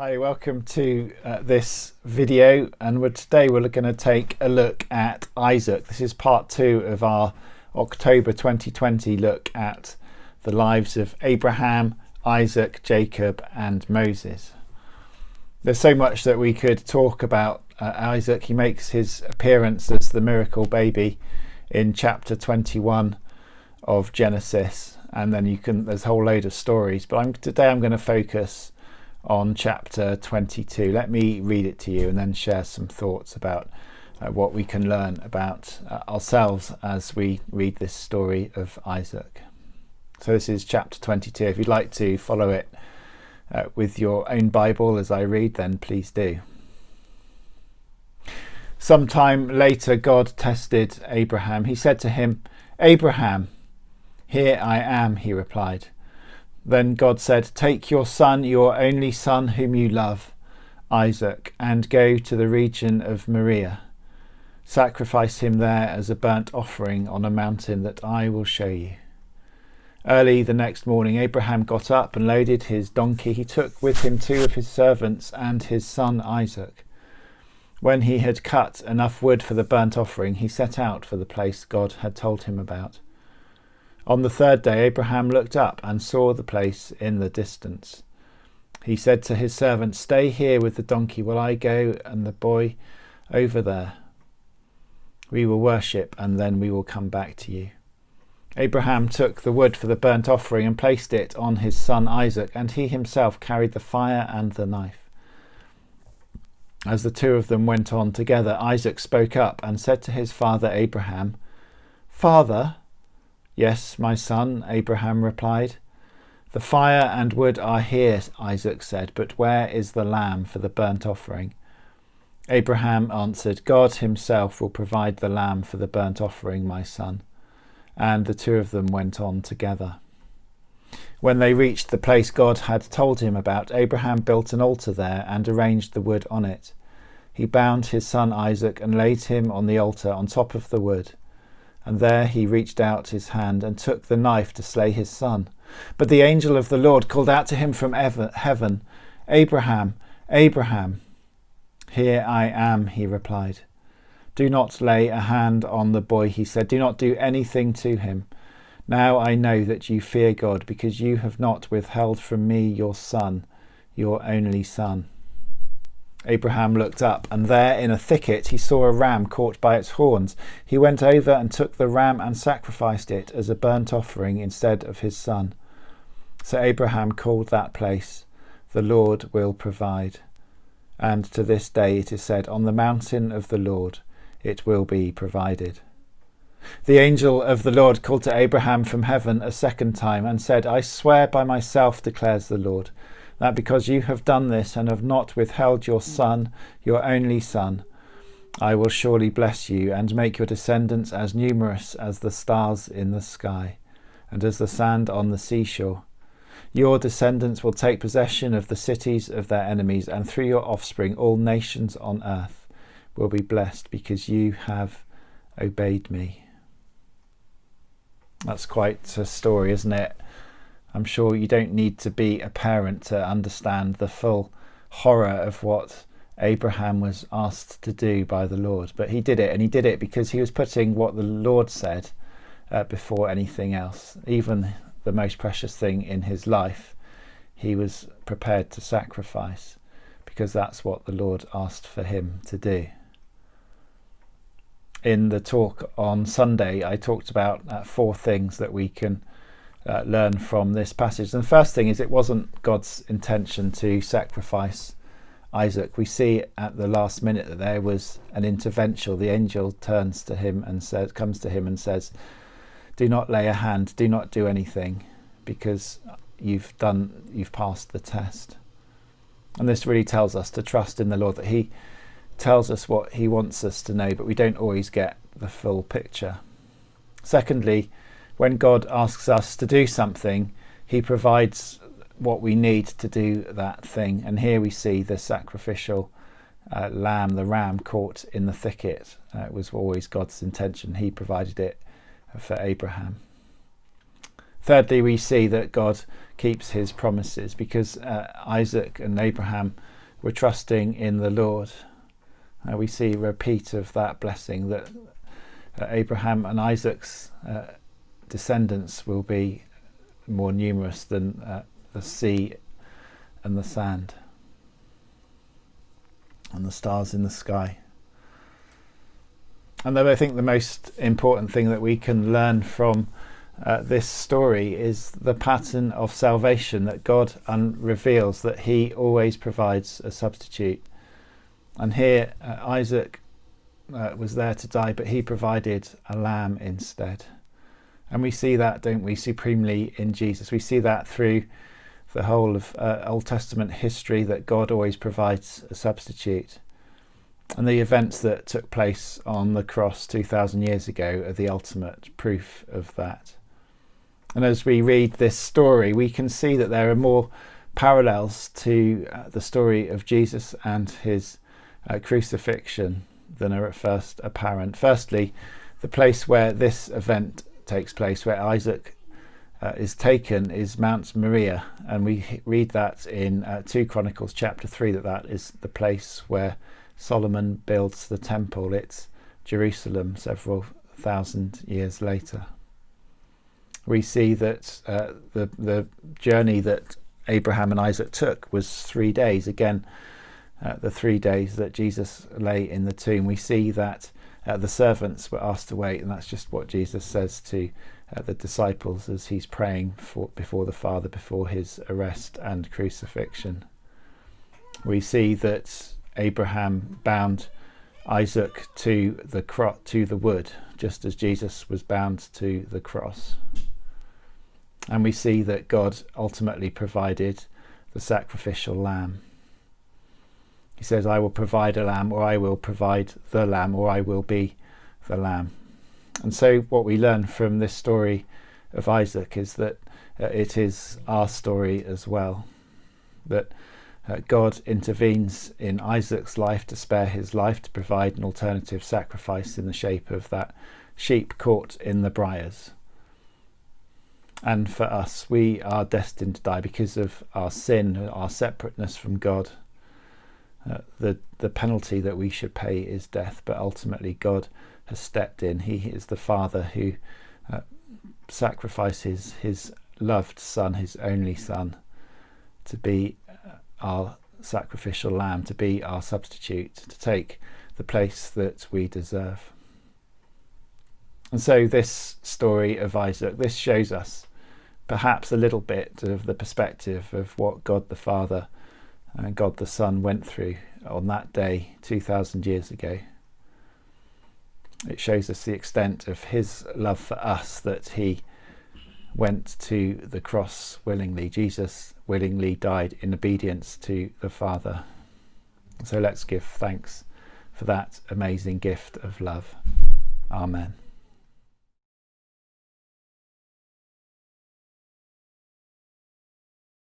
Hi, welcome to this video, and today we're going to take a look at Isaac. This is part 2 of our October 2020 look at the lives of Abraham, Isaac, Jacob and Moses. There's so much that we could talk about Isaac. He makes his appearance as the miracle baby in chapter 21 of Genesis, and then there's a whole load of stories, but today I'm going to focus on chapter 22. Let me read it to you and then share some thoughts about what we can learn about ourselves as we read this story of Isaac. So this is chapter 22. If you'd like to follow it with your own Bible as I read, then please do. Sometime later, God tested Abraham. He said to him, "Abraham." "Here I am," he replied. Then God said, "Take your son, your only son whom you love, Isaac, and go to the region of Moriah. Sacrifice him there as a burnt offering on a mountain that I will show you." Early the next morning, Abraham got up and loaded his donkey. He took with him 2 of his servants and his son Isaac. When he had cut enough wood for the burnt offering, he set out for the place God had told him about. On the 3rd day, Abraham looked up and saw the place in the distance. He said to his servant, "Stay here with the donkey while I go and the boy over there. We will worship and then we will come back to you." Abraham took the wood for the burnt offering and placed it on his son Isaac, and he himself carried the fire and the knife. As the 2 of them went on together, Isaac spoke up and said to his father Abraham, "Father?" "Yes, my son," Abraham replied. "The fire and wood are here," Isaac said, "but where is the lamb for the burnt offering?" Abraham answered, "God himself will provide the lamb for the burnt offering, my son." And the 2 of them went on together. When they reached the place God had told him about, Abraham built an altar there and arranged the wood on it. He bound his son Isaac and laid him on the altar on top of the wood. And there he reached out his hand and took the knife to slay his son. But the angel of the Lord called out to him from heaven, "Abraham, Abraham." "Here I am," he replied. "Do not lay a hand on the boy," he said. "Do not do anything to him. Now I know that you fear God, because you have not withheld from me your son, your only son." Abraham looked up, and there in a thicket he saw a ram caught by its horns. He went over and took the ram and sacrificed it as a burnt offering instead of his son. So Abraham called that place, "The Lord will provide." And to this day it is said, "On the mountain of the Lord it will be provided." The angel of the Lord called to Abraham from heaven a 2nd time and said, "I swear by myself, declares the Lord, that because you have done this and have not withheld your son, your only son, I will surely bless you and make your descendants as numerous as the stars in the sky and as the sand on the seashore. Your descendants will take possession of the cities of their enemies, and through your offspring all nations on earth will be blessed because you have obeyed me." That's quite a story, isn't it? I'm sure you don't need to be a parent to understand the full horror of what Abraham was asked to do by the Lord. But he did it, and he did it because he was putting what the Lord said before anything else. Even the most precious thing in his life, he was prepared to sacrifice because that's what the Lord asked for him to do. In the talk on Sunday, I talked about 4 things that we can learn from this passage. And the first thing is, it wasn't God's intention to sacrifice Isaac. We see at the last minute that there was an intervention. The angel comes to him and says, "Do not lay a hand, do not do anything, because you've passed the test." And this really tells us to trust in the Lord, that he tells us what he wants us to know, but we don't always get the full picture. Secondly, when God asks us to do something, he provides what we need to do that thing. And here we see the sacrificial lamb, the ram caught in the thicket. It was always God's intention. He provided it for Abraham. Thirdly, we see that God keeps his promises, because Isaac and Abraham were trusting in the Lord. We see a repeat of that blessing, that Abraham and Isaac's descendants will be more numerous than the sea and the sand and the stars in the sky. And then I think the most important thing that we can learn from this story is the pattern of salvation that God reveals, that he always provides a substitute. And here Isaac was there to die, but he provided a lamb instead. And we see that, don't we, supremely in Jesus. We see that through the whole of Old Testament history, that God always provides a substitute. And the events that took place on the cross 2,000 years ago are the ultimate proof of that. And as we read this story, we can see that there are more parallels to the story of Jesus and his crucifixion than are at first apparent. Firstly, the place where this event takes place, where Isaac is taken, is Mount Moriah, and we read that in 2 Chronicles chapter 3, that is the place where Solomon builds the temple. It's Jerusalem several thousand years later. We see that the journey that Abraham and Isaac took was 3 days. Again, the 3 days that Jesus lay in the tomb. We see that the servants were asked to wait, and that's just what Jesus says to the disciples as he's praying before the Father, before his arrest and crucifixion. We see that Abraham bound Isaac to the wood, just as Jesus was bound to the cross. And we see that God ultimately provided the sacrificial lamb. He says, I will provide a lamb, or I will provide the lamb, or I will be the lamb. And so what we learn from this story of Isaac is that it is our story as well, that God intervenes in Isaac's life to spare his life, to provide an alternative sacrifice in the shape of that sheep caught in the briars. And for us, we are destined to die because of our sin, our separateness from God. The penalty that we should pay is death, but ultimately God has stepped in. He is the Father who sacrifices his loved Son, his only Son, to be our sacrificial lamb, to be our substitute, to take the place that we deserve. And so this story of Isaac, this shows us perhaps a little bit of the perspective of what God the Father and God the Son went through on that day 2,000 years ago. It shows us the extent of his love for us, that he went to the cross willingly. Jesus willingly died in obedience to the Father. So let's give thanks for that amazing gift of love. Amen.